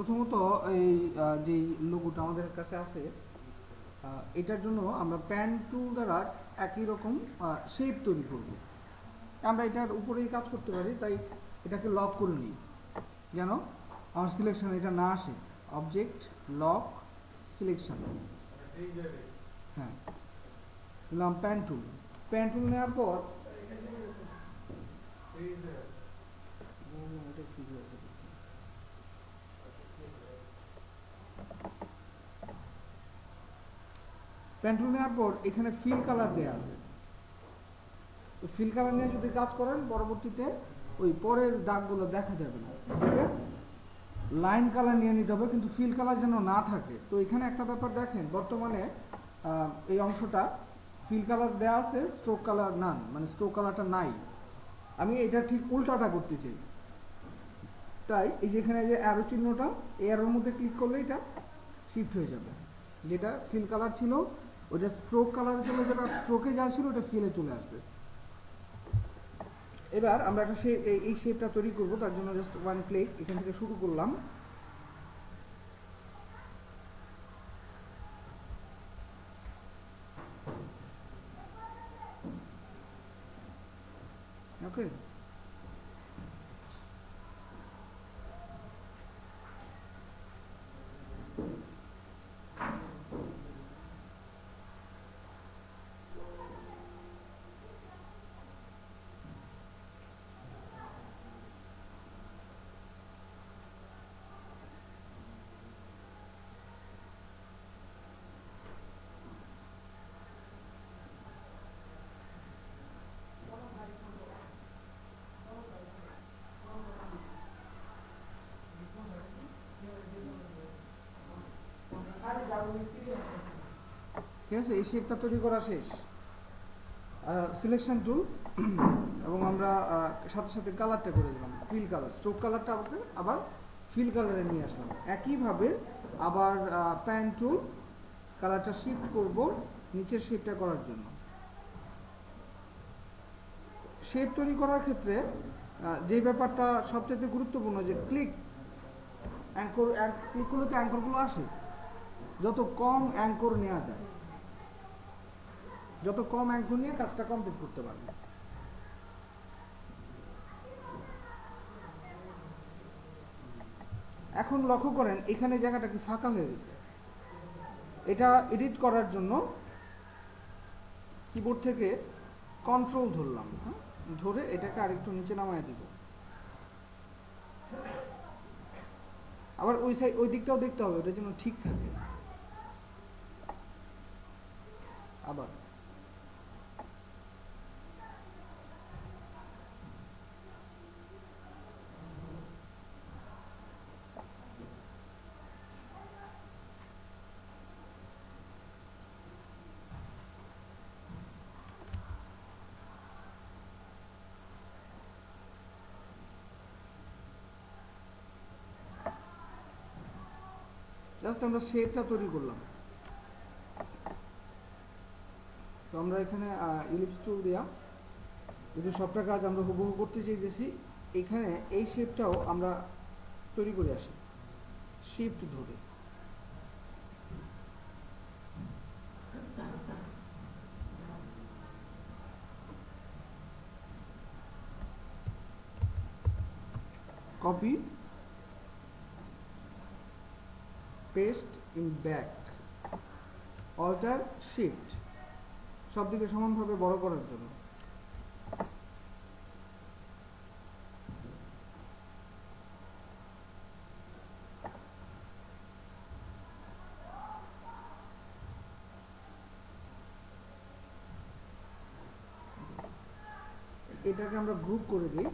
প্রথমত এই যে লোগোটা আমাদের কাছে আছে এটার জন্য আমরা প্যান টুল দ্বারা একই রকম শেপ তৈরি করব। আমরা এটার উপরেই কাজ করতে পারি, তাই এটাকে লক করে নিই যেন আমার সিলেকশন এটা না আসে। অবজেক্ট লক সিলেকশন, হ্যাঁ দিলাম প্যান টুল। প্যান টুল নেওয়ার পর প্যান টুল নেওয়ার পর এখানে ফিল কালার দেওয়া আছে। তো ফিল কালার নিয়ে যদি কাজ করেন পরবর্তীতে ওই পরের দাগগুলো দেখা যাবে না। ঠিক আছে, লাইন কালার নিয়ে নিতে হবে, কিন্তু ফিল কালার যেন না থাকে। তো এখানে একটা ব্যাপার দেখেন, বর্তমানে এই অংশটা ফিল কালার দেওয়া আছে, স্ট্রোক কালার নান, মানে স্ট্রোক কালারটা নাই। আমি এটা ঠিক উল্টাটা করতে চাই, তাই এই যেখানে যে অ্যারো চিহ্নটা, এই অ্যারোর মধ্যে ক্লিক করলে এটা শিফট হয়ে যাবে। যেটা ফিল কালার ছিল ওটা স্ট্রোক কালারে চলে যাবে, আর স্ট্রোকে যা ছিল ওটা ফিলে চলে আসবে। এবার আমরা একটা এই শেপটা তৈরি করব, তার জন্য জাস্ট ওয়ান ক্লিক এখান থেকে শুরু করলাম। ওকে, ঠিক আছে, এই শেপটা তৈরি করা শেষ। সিলেকশন টুল এবং আমরা সাথে সাথে কালারটা করে দিলাম ফিল কালার, স্ট্রোক কালারটা আবার ফিল কালারে নিয়ে আসলাম। একইভাবে আবার প্যান টুল কালারটা শিফট করব নিচের শেপটা করার জন্য। শেপ তৈরি করার ক্ষেত্রে যে ব্যাপারটা সবচেয়ে গুরুত্বপূর্ণ, যে ক্লিক অ্যাঙ্কর, ক্লিক করলে তো অ্যাঙ্করগুলো আসে, যত কম অ্যাঙ্কর নেওয়া যায়, যত কম অ্যাঙ্কর নিয়ে কাজটা কমপ্লিট করতে পারবে। এখন লক্ষ্য করেন এখানে জায়গাটা কি ফাঁকা হয়ে গেছে। এটা এডিট করার জন্য কিবোর্ড থেকে কন্ট্রোল ধরলাম, হ্যাঁ, ধরে এটাকে আরেকটু নিচে নামায় দিব। আবার ওই দিকটাও দেখতে হবে ওটা যেন ঠিক থাকে। আবার জাস্ট আমরা শেপটা তৈরি করলাম। তো আমরা এখানে ইলিপস টুল দিয়া যদি সবটা কাজ আমরা হুবহু করতে চাইতেছি, এখানে এই শেপটাও আমরা তৈরি করে আসি শিফট ধরে। Copy, paste in back, alt shift, সব দিকে সমানভাবে বড় করার জন্য। এটাকে আমরা গ্রুপ করে দিই,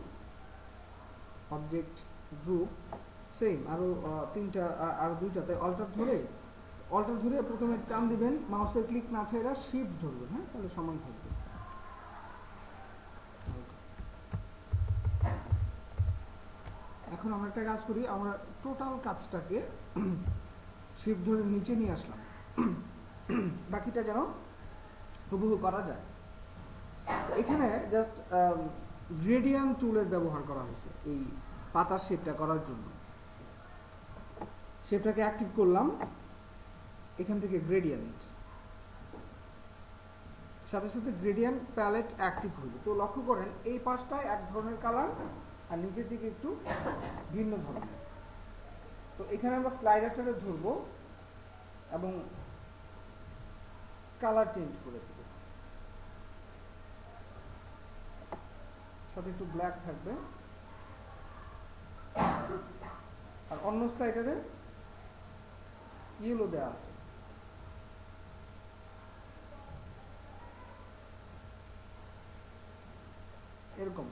অবজেক্ট গ্রুপ, সেম আরো তিনটা আর দুইটাতে অল্টার ধরে প্রথমে টান দিবেন, মাউসের ক্লিক না ছেড়ে শিফট ধরবেন, হ্যাঁ, তাহলে সমান থাকবে। এখন আমরা একটা কাজ করি, আমরা টোটাল কাজটাকে শিফট ধরে নিচে নিয়ে আসলাম, বাকিটা যেন হুবহু করা যায়। এখানে জাস্ট গ্রেডিয়েন্ট টুলের ব্যবহার করা হয়েছে এই পাতার শেপটা করার জন্য। শেপটাকে অ্যাক্টিভ করলাম, এখান থেকে গ্রেডিয়েন্ট, সাথে সাথে গ্রেডিয়েন্ট প্যালেট অ্যাক্টিভ হইল। তো লক্ষ্য করেন এই পাশটায় এক ধরনের কালার আর নিচের দিকে একটু ভিন্ন ধরনের। তো এখানে আমরা স্লাইডারটাকে ধরবো এবং কালার চেঞ্জ করে দেব, সাথে একটু ব্ল্যাক থাকবে। আর অন্য স্লাইডারে ইয়েলো দেওয়া আছে, এরকম।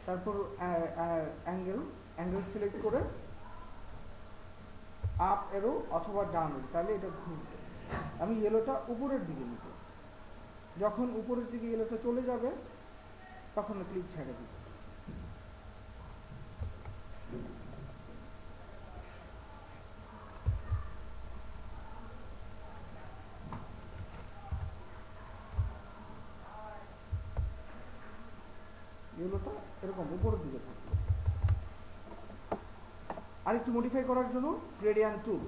তারপর অ্যাঙ্গেল সিলেক্ট করে আপ এরো অথবা ডাউন এরো, তাহলে এটা ঘুরবে। আমি ইয়েলোটা উপরের দিকে নিব, যখন উপরের দিকে ইয়েলোটা চলে যাবে তখন ক্লিক ছেড়ে দিব। ইয়েলোটা এরকম উপরের দিকে থাকবে। আরেকটু মডিফাই করার জন্য গ্রেডিয়েন্ট টুল,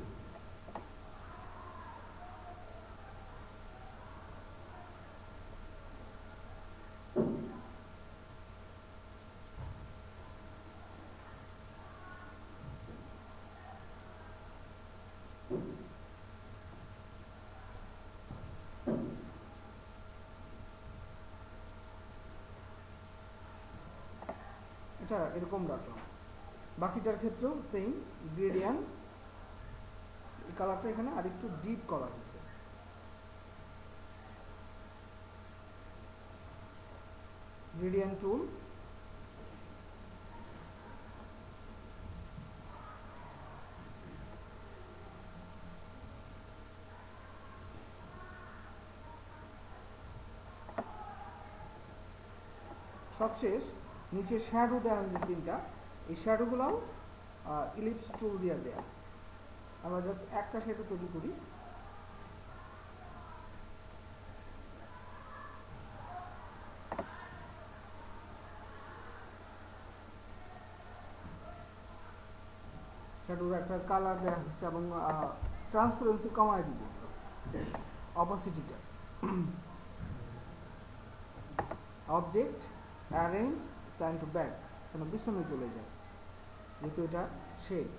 এটা এরকম রাখলাম। বাকিটার ক্ষেত্রেও সেম গ্রেডিয়েন্ট, এই কালারটা এখানে আরেকটু ডিপ করা হয়েছে। গ্রেডিয়েন্ট টুল, সবশেষ নিচে শ্যাডো দেওয়া হয়েছে তিনটা, এই শ্যাডোগুলোও ইলিপস টুল দিয়ে দেয়া। আমরা জাস্ট একটা শ্যাডো তৈরি করি, শ্যাডোর একটা কালার দেওয়া হয়েছে এবং ট্রান্সপারেন্সি কমায় দিব, অপাসিটিটা। Object arrange send to back, কেন পিছনে চলে যায় যেহেতু এটা শেড।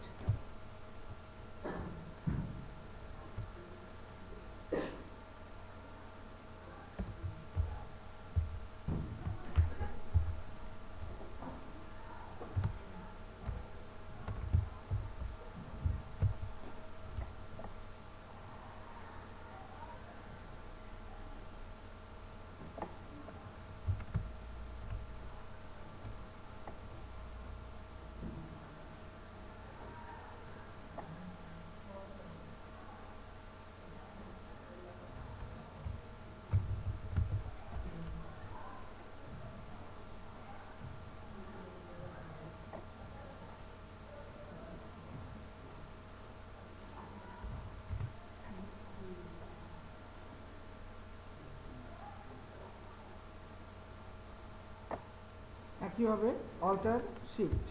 একইভাবে অল্টার শিফট,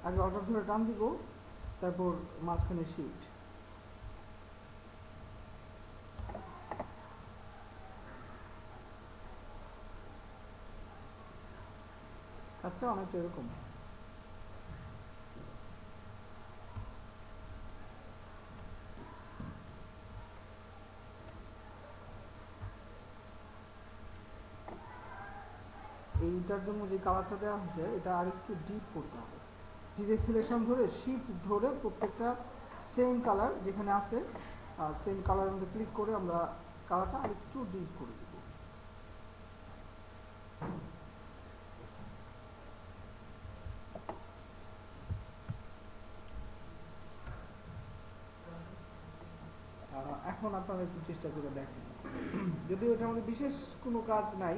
আগে অল্টার ধরে টান দিব, তারপর মাঝখানে শিফট। কাজটা অনেকটা এরকম। এইটার জন্য যে কালারটা দেওয়া হয়েছে এটা আরেকটু ডিপ করতে হবে। ডিরেক্ট সিলেকশন ধরে শিফট ধরে প্রত্যেকটা সেম কালার যেখানে আছে সেম কালারের মধ্যে ক্লিক করে আমরা কালারটা আরেকটু ডিপ করে দিব। এখন আপনারা একটু চেষ্টা করে দেখেন, যদিও এটার মধ্যে বিশেষ কোনো কাজ নাই,